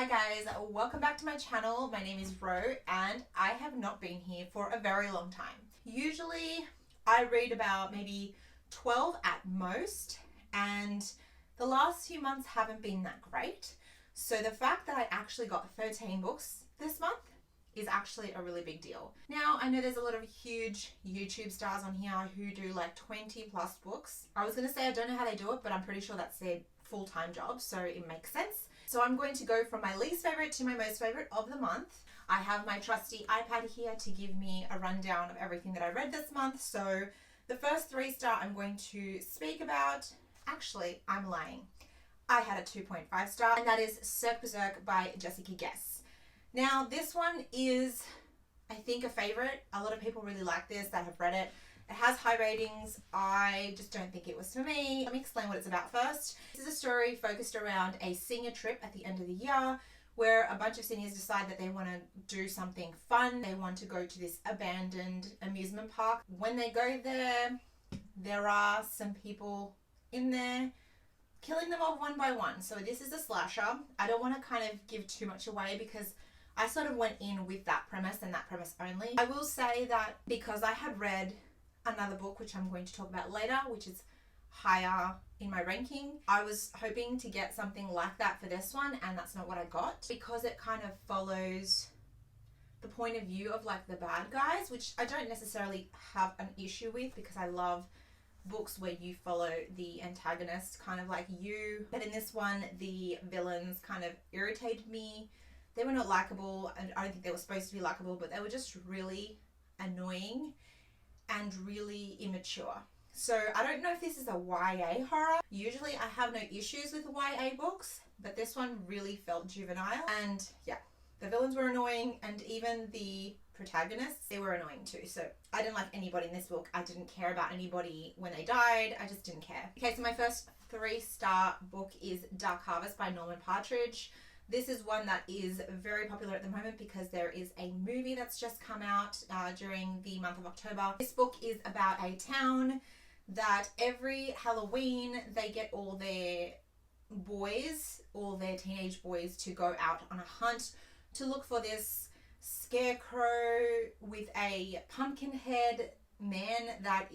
Hi guys, welcome back to my channel. My name is Ro and I have not been here for a very long time. Usually I read about maybe 12 at most, and the last few months haven't been that great. So the fact that I actually got 13 books this month is actually a really big deal. Now, I know there's a lot of huge YouTube stars on here who do like 20 plus books. I was going to say I don't know how they do it, but I'm pretty sure that's their full-time job, so it makes sense. So I'm going to go from my least favorite to my most favorite of the month. I have my trusty iPad here to give me a rundown of everything that I read this month. So the first 3-star I'm going to speak about, actually, I'm lying. I had a 2.5 star, and that is Cirque Berserk by Jessica Guess. Now, this one is, I think, a favorite. A lot of people really like this that have read it. It has high ratings. I just don't think it was for me. Let me explain what it's about first. This is a story focused around a senior trip at the end of the year where a bunch of seniors decide that they want to do something fun. They want to go to this abandoned amusement park. When they go there, there are some people in there killing them off one by one. So this is a slasher. I don't want to kind of give too much away because I sort of went in with that premise and that premise only. I will say that because I had read another book, which I'm going to talk about later, which is higher in my ranking, I was hoping to get something like that for this one, and that's not what I got, because it kind of follows the point of view of like the bad guys, which I don't necessarily have an issue with because I love books where you follow the antagonist, kind of like you. But in this one, the villains kind of irritated me. They were not likable, and I don't think they were supposed to be likable, but they were just really annoying and really immature. So I don't know if this is a YA horror. Usually I have no issues with YA books, but this one really felt juvenile. And yeah, the villains were annoying, and even the protagonists, they were annoying too. So I didn't like anybody in this book. I didn't care about anybody when they died. I just didn't care. Okay, so my first 3-star book is Dark Harvest by Norman Partridge. This is one that is very popular at the moment because there is a movie that's just come out during the month of October. This book is about a town that every Halloween they get all their boys, all their teenage boys, to go out on a hunt to look for this scarecrow with a pumpkin head man that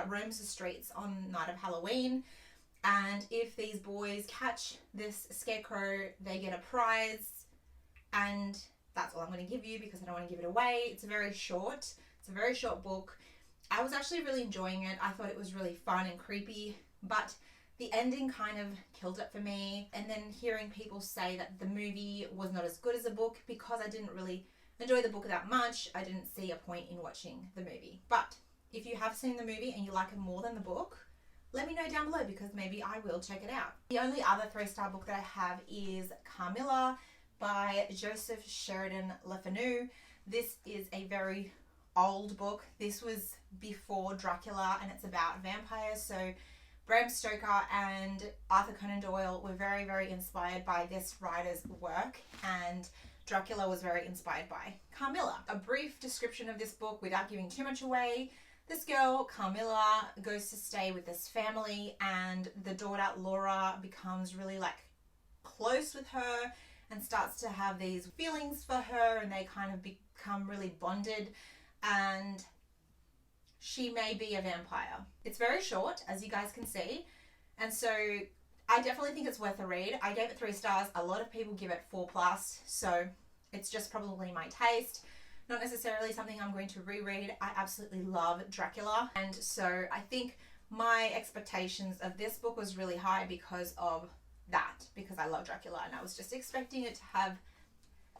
roams the streets on the night of Halloween. And if these boys catch this scarecrow, they get a prize. And that's all I'm going to give you because I don't want to give it away. It's very short. It's a very short book. I was actually really enjoying it. I thought it was really fun and creepy, but the ending kind of killed it for me. And then hearing people say that the movie was not as good as the book, because I didn't really enjoy the book that much, I didn't see a point in watching the movie. But if you have seen the movie and you like it more than the book, let me know down below because maybe I will check it out. The only other 3-star book that I have is Carmilla by Joseph Sheridan Le Fanu. This is a very old book. This was before Dracula, and it's about vampires. So Bram Stoker and Arthur Conan Doyle were very, very inspired by this writer's work, and Dracula was very inspired by Carmilla. A brief description of this book without giving too much away. This girl, Carmilla, goes to stay with this family, and the daughter, Laura, becomes really like close with her and starts to have these feelings for her, and they kind of become really bonded, and she may be a vampire. It's very short, as you guys can see, and so I definitely think it's worth a read. I gave it 3 stars. A lot of people give it 4+, so it's just probably my taste. Not necessarily something I'm going to reread. I absolutely love Dracula, and so I think my expectations of this book was really high because of that, because I love Dracula, and I was just expecting it to have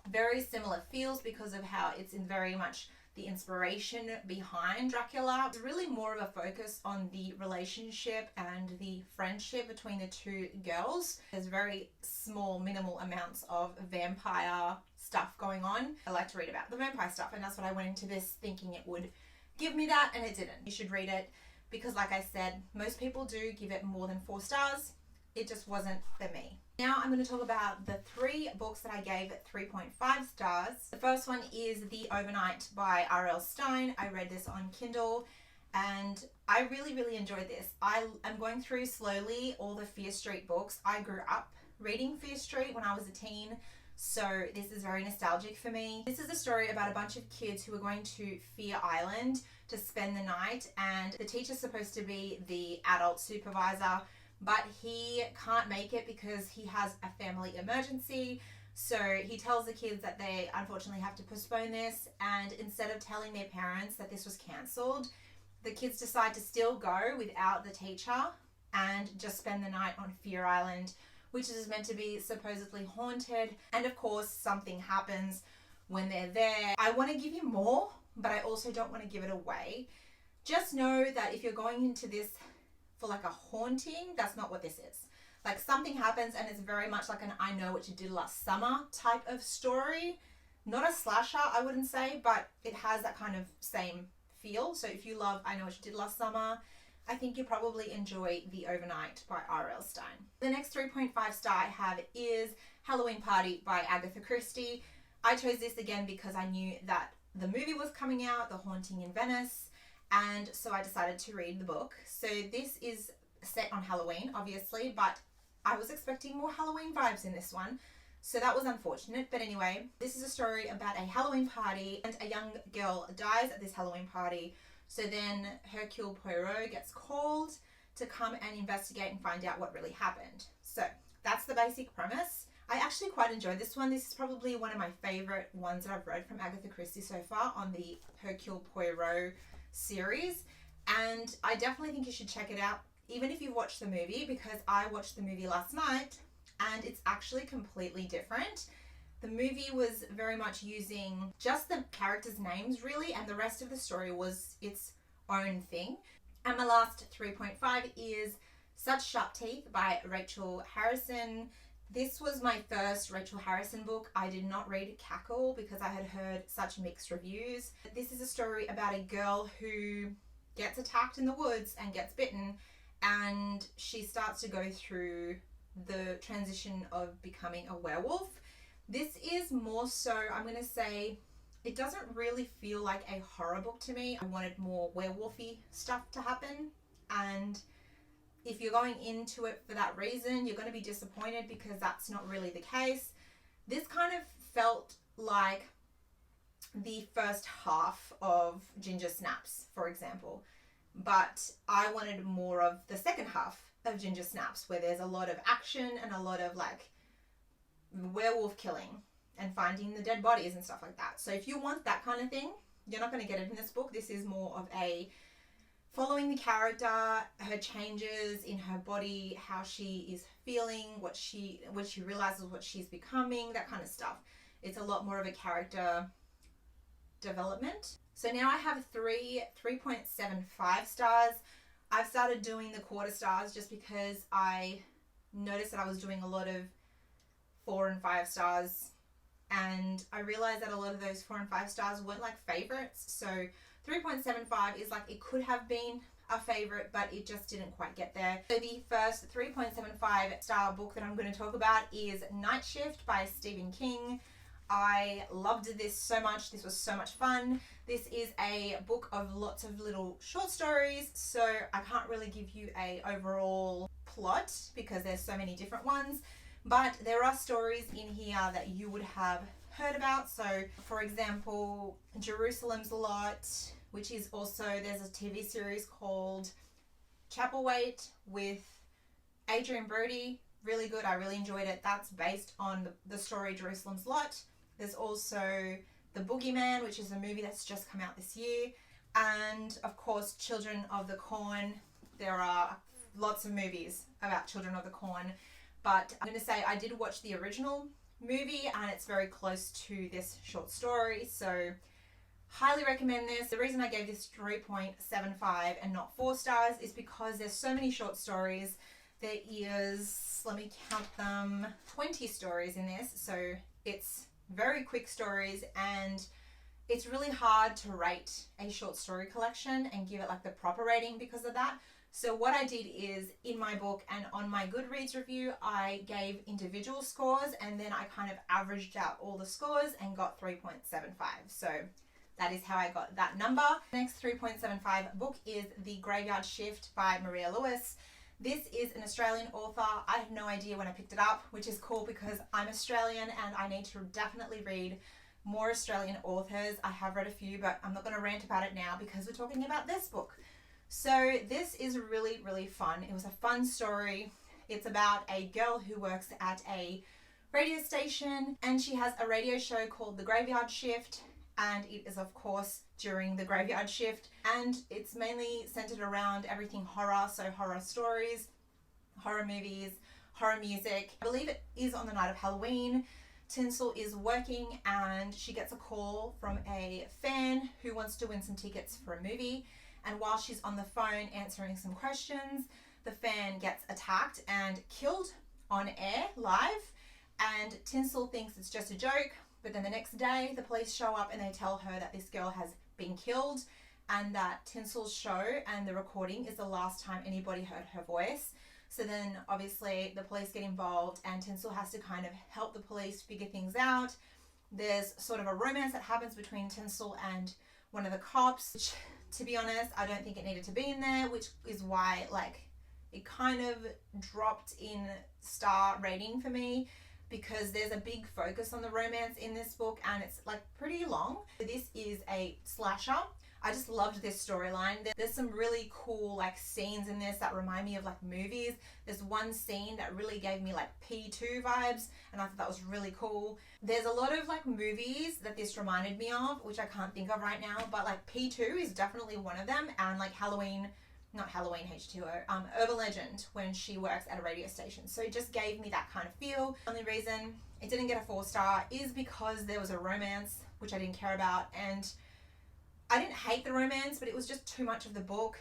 very similar feels because of how it's in very much the inspiration behind Dracula. It's really more of a focus on the relationship and the friendship between the two girls. There's very small, minimal amounts of vampire stuff going on. I like to read about the vampire stuff, and that's what I went into this thinking it would give me that, and it didn't. You should read it because, like I said, most people do give it more than 4 stars. It just wasn't for me. Now I'm going to talk about the 3 books that I gave 3.5 stars. The first one is The Overnight by R.L. Stine. I read this on Kindle and I really, really enjoyed this. I am going through slowly all the Fear Street books. I grew up reading Fear Street when I was a teen, so this is very nostalgic for me. This is a story about a bunch of kids who are going to Fear Island to spend the night, and the teacher's supposed to be the adult supervisor, but he can't make it because he has a family emergency. So he tells the kids that they unfortunately have to postpone this, and instead of telling their parents that this was cancelled, the kids decide to still go without the teacher and just spend the night on Fear Island, which is meant to be supposedly haunted. And of course, something happens when they're there. I want to give you more, but I also don't want to give it away. Just know that if you're going into this for like a haunting, that's not what this is. Like, something happens and it's very much like an I Know What You Did Last Summer type of story. Not a slasher, I wouldn't say, but it has that kind of same feel. So if you love I Know What You Did Last Summer, I think you'll probably enjoy The Overnight by R.L. Stine. The next 3.5 star I have is Halloween Party by Agatha Christie. I chose this again because I knew that the movie was coming out, The Haunting in Venice, and so I decided to read the book. So this is set on Halloween, obviously, but I was expecting more Halloween vibes in this one, so that was unfortunate. But anyway, this is a story about a Halloween party, and a young girl dies at this Halloween party. So then Hercule Poirot gets called to come and investigate and find out what really happened. So that's the basic premise. I actually quite enjoyed this one. This is probably one of my favorite ones that I've read from Agatha Christie so far on the Hercule Poirot series, and I definitely think you should check it out, even if you've watched the movie, because I watched the movie last night and it's actually completely different. The movie was very much using just the characters' names really, and the rest of the story was its own thing. And my last 3.5 is Such Sharp Teeth by Rachel Harrison. This was my first Rachel Harrison book. I did not read Cackle because I had heard such mixed reviews. This is a story about a girl who gets attacked in the woods and gets bitten, and she starts to go through the transition of becoming a werewolf. This is more so, I'm going to say, it doesn't really feel like a horror book to me. I wanted more werewolfy stuff to happen, and if you're going into it for that reason, you're going to be disappointed because that's not really the case. This kind of felt like the first half of Ginger Snaps, for example, but I wanted more of the second half of Ginger Snaps, where there's a lot of action and a lot of like werewolf killing and finding the dead bodies and stuff like that. So if you want that kind of thing, you're not going to get it in this book. This is more of a following the character, her changes in her body, how she is feeling, when she realizes what she's becoming, that kind of stuff. It's a lot more of a character development. So now I have 3.75 stars. I've started doing the quarter stars just because I noticed that I was doing a lot of 4 and 5 stars, and I realized that a lot of those 4 and 5 stars weren't like favorites. So 3.75 is like, it could have been a favorite, but it just didn't quite get there. So the first 3.75 star book that I'm going to talk about is Night Shift by Stephen King. I loved this so much. This was so much fun. This is a book of lots of little short stories, so I can't really give you a overall plot because there's so many different ones, but there are stories in here that you would have heard about. So for example, Jerusalem's Lot, which is also, there's a TV series called Chapelwaite with Adrian Brody. Really good. I really enjoyed it. That's based on the story Jerusalem's Lot. There's also The Boogeyman, which is a movie that's just come out this year. And of course, Children of the Corn. There are lots of movies about Children of the Corn, but I'm going to say I did watch the original movie and it's very close to this short story, so highly recommend this. The reason I gave this 3.75 and not 4 stars is because there's so many short stories. There is, let me count them, 20 stories in this, so it's very quick stories, and it's really hard to rate a short story collection and give it like the proper rating because of that. So what I did is, in my book and on my Goodreads review, I gave individual scores, and then I kind of averaged out all the scores and got 3.75. So that is how I got that number. Next 3.75 book is The Graveyard Shift by Maria Lewis. This is an Australian author. I had no idea when I picked it up, which is cool because I'm Australian and I need to definitely read more Australian authors. I have read a few, but I'm not going to rant about it now because we're talking about this book. So this is really, really fun. It was a fun story. It's about a girl who works at a radio station and she has a radio show called The Graveyard Shift, and it is of course during the graveyard shift, and it's mainly centered around everything horror, so horror stories, horror movies, horror music. I believe it is on the night of Halloween. Tinsel is working and she gets a call from a fan who wants to win some tickets for a movie, and while she's on the phone answering some questions, the fan gets attacked and killed on air live, and Tinsel thinks it's just a joke. But then the next day, the police show up and they tell her that this girl has been killed and that Tinsel's show and the recording is the last time anybody heard her voice. So then obviously the police get involved and Tinsel has to kind of help the police figure things out. There's sort of a romance that happens between Tinsel and one of the cops, which, to be honest, I don't think it needed to be in there, which is why it kind of dropped in star rating for me, because there's a big focus on the romance in this book and it's pretty long. This is a slasher. I just loved this storyline. There's some really cool scenes in this that remind me of movies. There's one scene that really gave me P2 vibes and I thought that was really cool. There's a lot of movies that this reminded me of, which I can't think of right now, but P2 is definitely one of them, and not Halloween H2O, Urban Legend, when she works at a radio station. So it just gave me that kind of feel. The only reason it didn't get a 4-star is because there was a romance, which I didn't care about, and I didn't hate the romance, but it was just too much of the book.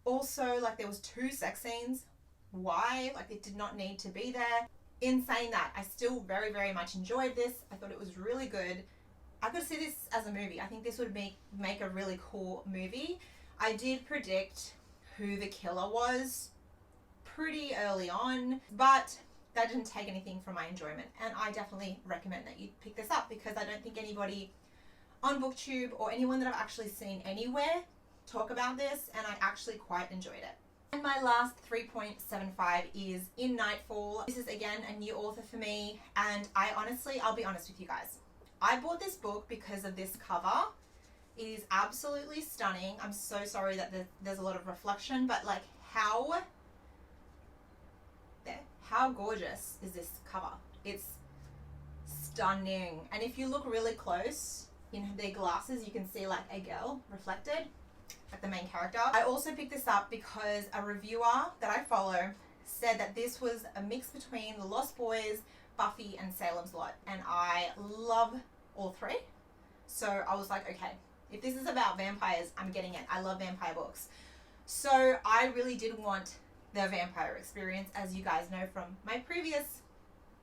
Also, there was 2 sex scenes. Why? It did not need to be there. In saying that, I still very, very much enjoyed this. I thought it was really good. I could see this as a movie. I think this would make a really cool movie. I did predict who the killer was pretty early on, but that didn't take anything from my enjoyment, and I definitely recommend that you pick this up because I don't think anybody on BookTube or anyone that I've actually seen anywhere talk about this, and I actually quite enjoyed it. And my last 3.75 is In Nightfall. This is again a new author for me, and I'll be honest with you guys, I bought this book because of this cover. It is absolutely stunning. I'm so sorry that there's a lot of reflection, but how gorgeous is this cover? It's stunning. And if you look really close in their glasses, you can see a girl reflected, the main character. I also picked this up because a reviewer that I follow said that this was a mix between The Lost Boys, Buffy, and Salem's Lot, and I love all 3. So I was like, okay, if this is about vampires, I'm getting it. I love vampire books. So I really did want the vampire experience. As you guys know from my previous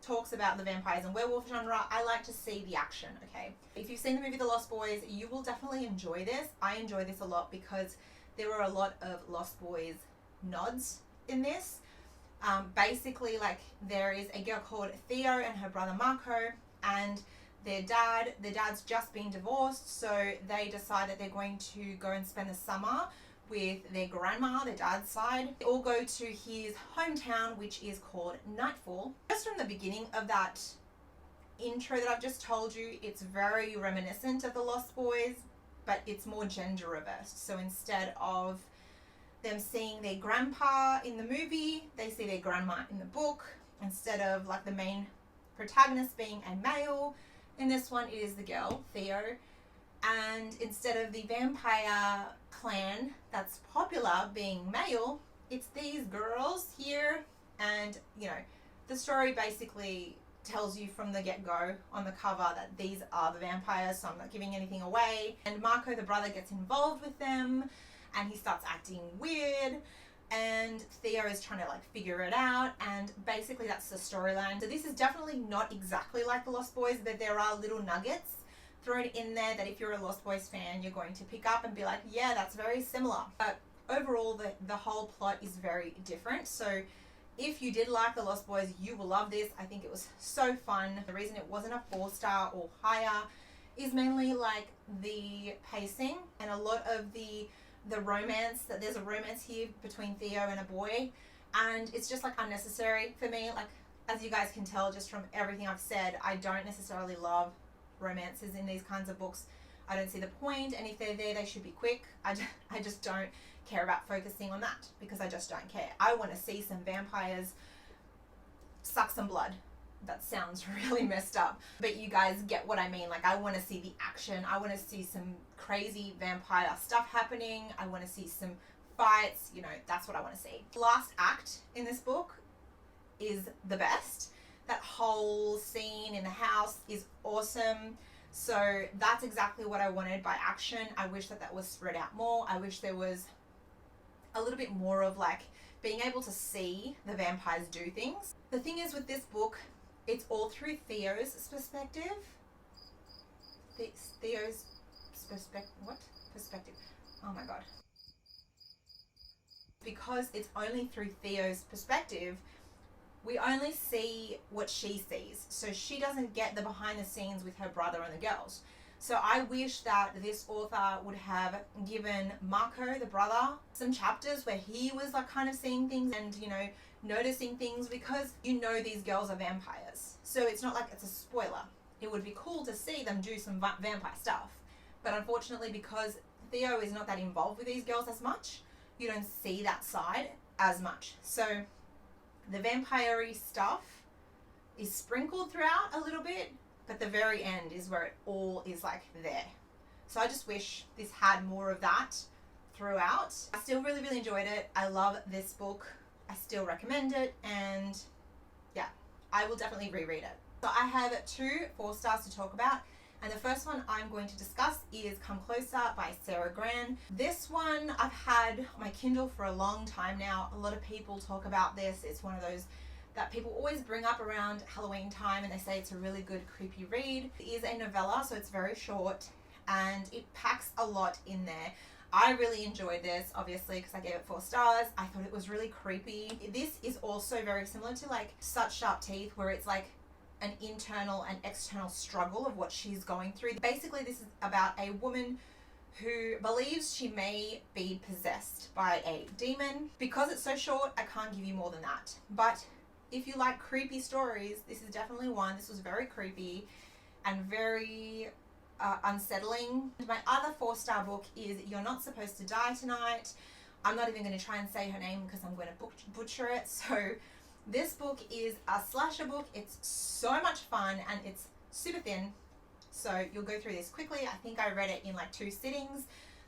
talks about the vampires and werewolf genre, I like to see the action, okay? If you've seen the movie The Lost Boys, you will definitely enjoy this. I enjoy this a lot because there were a lot of Lost Boys nods in this. Basically, there is a girl called Theo and her brother Marco, and their dad's just been divorced, so they decide that they're going to go and spend the summer with their grandma, their dad's side. They all go to his hometown, which is called Nightfall. Just from the beginning of that intro that I've just told you, it's very reminiscent of The Lost Boys, but it's more gender reversed. So instead of them seeing their grandpa in the movie, they see their grandma in the book. Instead of the main protagonist being a male, in this one, it is the girl, Theo. And instead of the vampire clan that's popular being male, it's these girls here. And, the story basically tells you from the get-go on the cover that these are the vampires, so I'm not giving anything away. And Marco, the brother, gets involved with them, and he starts acting weird. And Theo is trying to figure it out, and basically that's the storyline. So this is definitely not exactly like The Lost Boys, but there are little nuggets thrown in there that if you're a Lost Boys fan, you're going to pick up and be like, yeah, that's very similar. But overall, the whole plot is very different. So if you did like The Lost Boys, you will love this. I think it was so fun. The reason it wasn't a 4-star or higher is mainly the pacing and a lot of the romance, that there's a romance here between Theo and a boy, and it's just like unnecessary for me. Like, as you guys can tell just from everything I've said, I don't necessarily love romances in these kinds of books. I don't see the point, and if they're there, they should be quick. I just don't care about focusing on that, because I just don't care. I want to see some vampires suck some blood. That sounds really messed up, but you guys get what I mean. Like, I want to see the action. I want to see some crazy vampire stuff happening. I want to see some fights. You know, that's what I want to see. The last act in this book is the best. That whole scene in the house is awesome. So that's exactly what I wanted by action. I wish that that was spread out more. I wish there was a little bit more of like being able to see the vampires do things. The thing is with this book, it's all through Theo's perspective. Theo's perspective? Oh my god. Because it's only through Theo's perspective, we only see what she sees. So she doesn't get the behind the scenes with her brother and the girls. So I wish that this author would have given Marco, the brother, some chapters where he was like kind of seeing things and, you know, noticing things, because you know these girls are vampires. So it's not like it's a spoiler. It would be cool to see them do some vampire stuff. But unfortunately, because Theo is not that involved with these girls as much, you don't see that side as much. So the vampire-y stuff is sprinkled throughout a little bit, but the very end is where it all is like there. So I just wish this had more of that throughout. I still really, really enjoyed it. I love this book. I still recommend it, and yeah, I will definitely reread it. So I have 2 4-stars to talk about, and the first one I'm going to discuss is Come Closer by Sarah Gran. This one I've had on my Kindle for a long time now. A lot of people talk about this. It's one of those that people always bring up around Halloween time, and they say it's a really good creepy read. It is a novella, so it's very short, and it packs a lot in there. I really enjoyed this, obviously, because I gave it 4 stars. I thought it was really creepy. This is also very similar to like Such Sharp Teeth, where it's like an internal and external struggle of what she's going through. Basically, this is about a woman who believes she may be possessed by a demon. Because it's so short, I can't give you more than that. But if you like creepy stories, this is definitely one. This was very creepy and very unsettling. My other 4-star book is You're Not Supposed to Die Tonight. I'm not even going to try and say her name because I'm going to butcher it. So this book is a slasher book. It's so much fun and it's super thin. So you'll go through this quickly. I think I read it in like 2 sittings.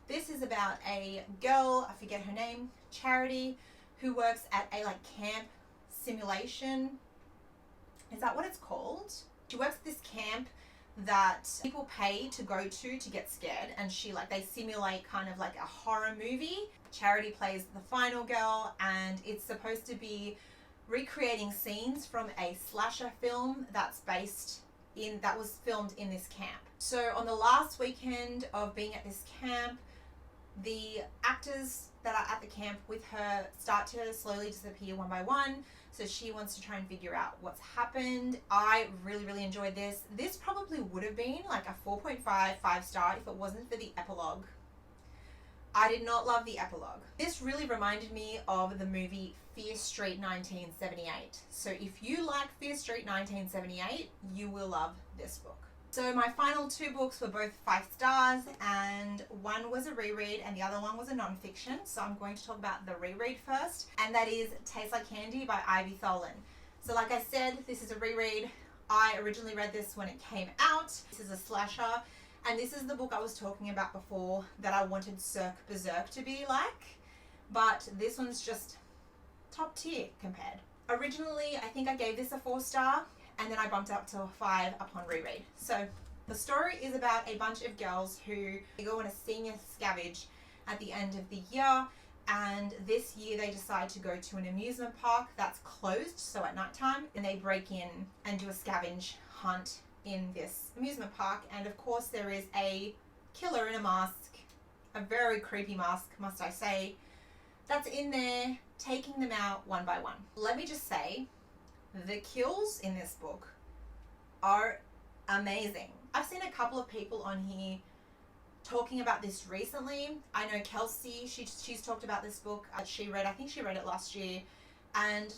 This is about a girl, I forget her name, Charity, who works at a like camp simulation. Is that what it's called? She works at this camp that people pay to go to get scared, and they simulate kind of like a horror movie. Charity plays the final girl, and it's supposed to be recreating scenes from a slasher film that was filmed in this camp. So on the last weekend of being at this camp, the actors that are at the camp with her start to slowly disappear one by one. So she wants to try and figure out what's happened. I really, really enjoyed this. This probably would have been like a 4.5, 5-star if it wasn't for the epilogue. I did not love the epilogue. This really reminded me of the movie Fear Street 1978. So if you like Fear Street 1978, you will love this book. So my final 2 books were both 5 stars, and one was a reread and the other one was a non-fiction. So I'm going to talk about the reread first, and that is Tastes Like Candy by Ivy Tholen. So like I said, this is a reread. I originally read this when it came out. This is a slasher, and this is the book I was talking about before that I wanted Cirque Berserk to be like, but this one's just top tier compared. Originally, I think I gave this a 4-star, and then I bumped it up to a 5 upon reread. So the story is about a bunch of girls who go on a senior scavenge at the end of the year, and this year they decide to go to an amusement park that's closed, so at night time, and they break in and do a scavenge hunt in this amusement park. And of course there is a killer in a mask, a very creepy mask, must I say, that's in there taking them out one by one. Let me just say, the kills in this book are amazing. I've seen a couple of people on here talking about this recently. I know Kelsi, she's talked about this book. She read, I think she read it last year, And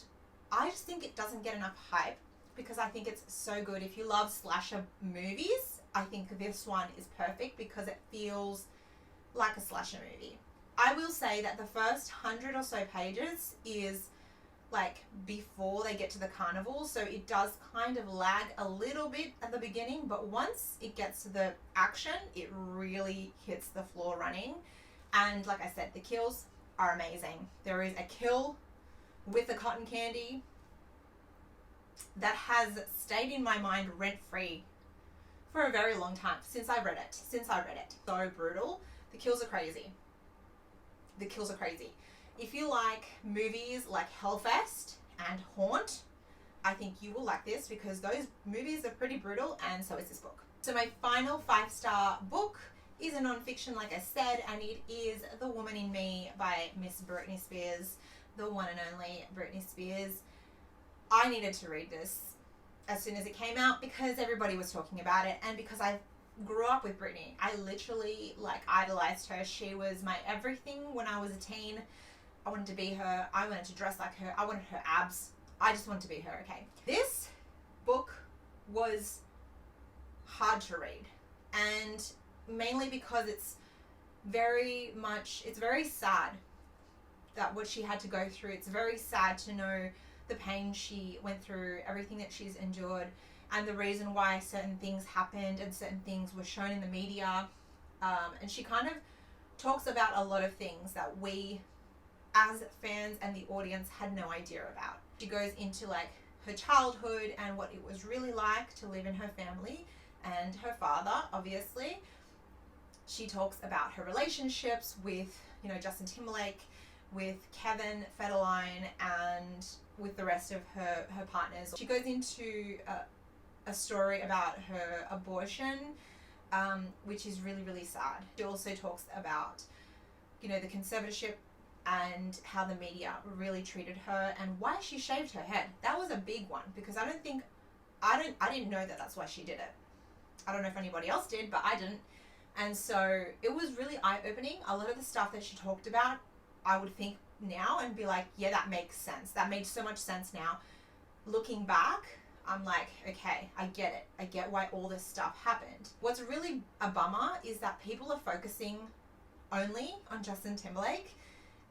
I just think it doesn't get enough hype because I think it's so good. If you love slasher movies, I think this one is perfect because it feels like a slasher movie. I will say that the first 100 or so pages is like before they get to the carnival, so it does kind of lag a little bit at the beginning, but once it gets to the action, it really hits the floor running. And like I said, the kills are amazing. There is a kill with the cotton candy that has stayed in my mind rent-free for a very long time, since I read it. So brutal. The kills are crazy. If you like movies like Hellfest and Haunt, I think you will like this because those movies are pretty brutal, and so is this book. So my final 5-star book is a non-fiction, like I said, and it is The Woman in Me by Miss Britney Spears, the one and only Britney Spears. I needed to read this as soon as it came out because everybody was talking about it, and because I grew up with Britney. I literally idolized her. She was my everything when I was a teen. I wanted to be her. I wanted to dress like her. I wanted her abs. I just wanted to be her, okay? This book was hard to read, and mainly because it's very sad that what she had to go through. It's very sad to know the pain she went through, everything that she's endured, and the reason why certain things happened and certain things were shown in the media. And she kind of talks about a lot of things that we as fans and the audience had no idea about. She goes into her childhood and what it was really like to live in her family and her father, obviously. She talks about her relationships with, Justin Timberlake, with Kevin Federline, and with the rest of her partners. She goes into a story about her abortion, which is really, really sad. She also talks about, the conservatorship and how the media really treated her and why she shaved her head. That was a big one because I didn't know that that's why she did it. I don't know if anybody else did, but I didn't. And so it was really eye-opening. A lot of the stuff that she talked about, I would think now and be like, yeah, that makes sense. That made so much sense now. Looking back, I'm like, okay, I get it. I get why all this stuff happened. What's really a bummer is that people are focusing only on Justin Timberlake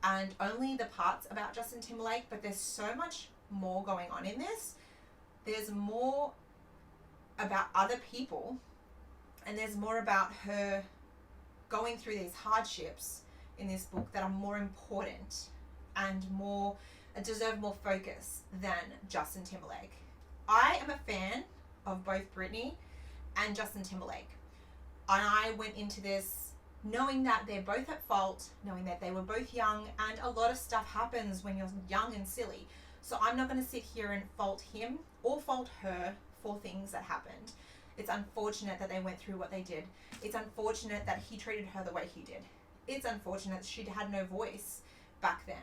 and only the parts about Justin Timberlake, but there's so much more going on in this. There's more about other people, and there's more about her going through these hardships in this book that are more important and deserve more focus than Justin Timberlake. I am a fan of both Britney and Justin Timberlake, and I went into this knowing that they're both at fault, knowing that they were both young, and a lot of stuff happens when you're young and silly. So I'm not going to sit here and fault him or fault her for things that happened. It's unfortunate that they went through what they did. It's unfortunate that he treated her the way he did. It's unfortunate she had no voice back then.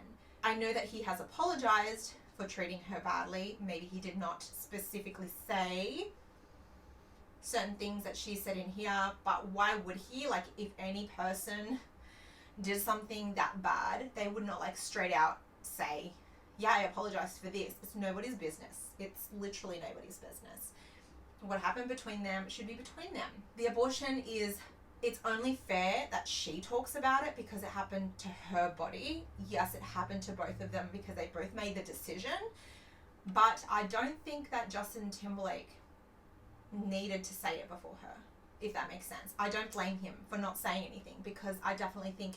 I know that he has apologized for treating her badly. Maybe he did not specifically say certain things that she said in here, but why would he? If any person did something that bad, they would not straight out say, yeah, I apologize for this. It's nobody's business. It's literally nobody's business. What happened between them should be between them. The abortion it's only fair that she talks about it because it happened to her body. Yes, it happened to both of them because they both made the decision. But I don't think that Justin Timberlake needed to say it before her, if that makes sense. I don't blame him for not saying anything because I definitely think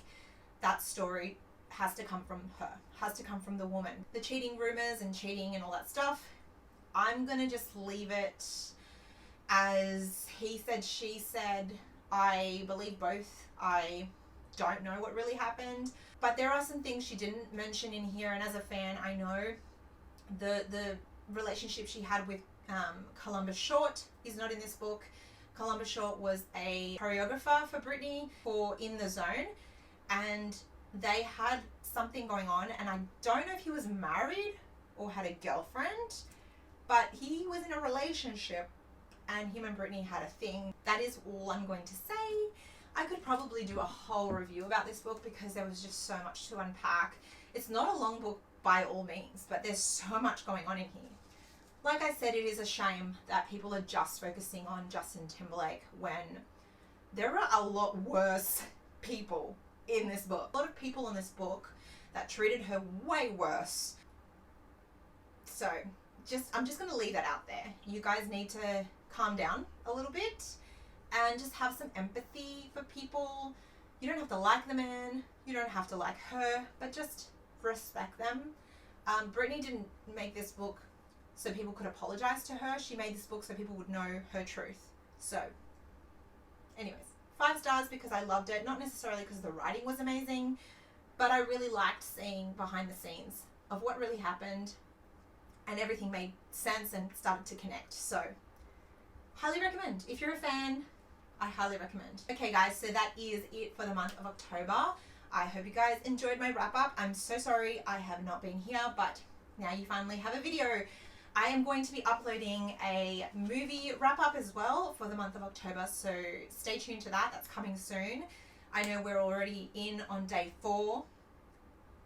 that story has to come from her, has to come from the woman. The cheating rumors and cheating and all that stuff, I'm going to just leave it as he said, she said. I believe both. I don't know what really happened, but there are some things she didn't mention in here, and as a fan, I know the relationship she had with Columbus Short is not in this book. Columbus Short was a choreographer for Britney for In the Zone, and they had something going on, and I don't know if he was married or had a girlfriend, but he was in a relationship and him and Britney had a thing. That is all I'm going to say. I could probably do a whole review about this book because there was just so much to unpack. It's not a long book by all means, but there's so much going on in here. Like I said, it is a shame that people are just focusing on Justin Timberlake when there are a lot worse people in this book. A lot of people in this book that treated her way worse. So I'm just going to leave that out there. You guys need to calm down a little bit and just have some empathy for people. You don't have to like the man, you don't have to like her, but just respect them. Brittany didn't make this book so people could apologize to her. She made this book so people would know her truth. So anyways, 5 stars because I loved it, not necessarily because the writing was amazing, but I really liked seeing behind the scenes of what really happened, and everything made sense and started to connect. So highly recommend. If you're a fan, I highly recommend. Okay guys, so that is it for the month of October. I hope you guys enjoyed my wrap up. I'm so sorry I have not been here, but now you finally have a video. I am going to be uploading a movie wrap up as well for the month of October, so stay tuned to that. That's coming soon. I know we're already in on day 4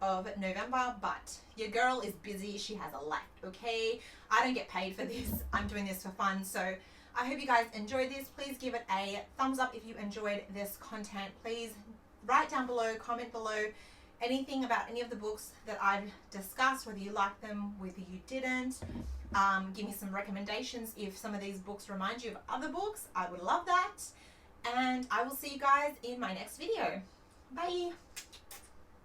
of November, but your girl is busy. She has a life, okay? I don't get paid for this. I'm doing this for fun. So I hope you guys enjoyed this. Please give it a thumbs up if you enjoyed this content. Please write down below, comment below anything about any of the books that I've discussed, whether you liked them, whether you didn't. Give me some recommendations if some of these books remind you of other books. I would love that. And I will see you guys in my next video. Bye.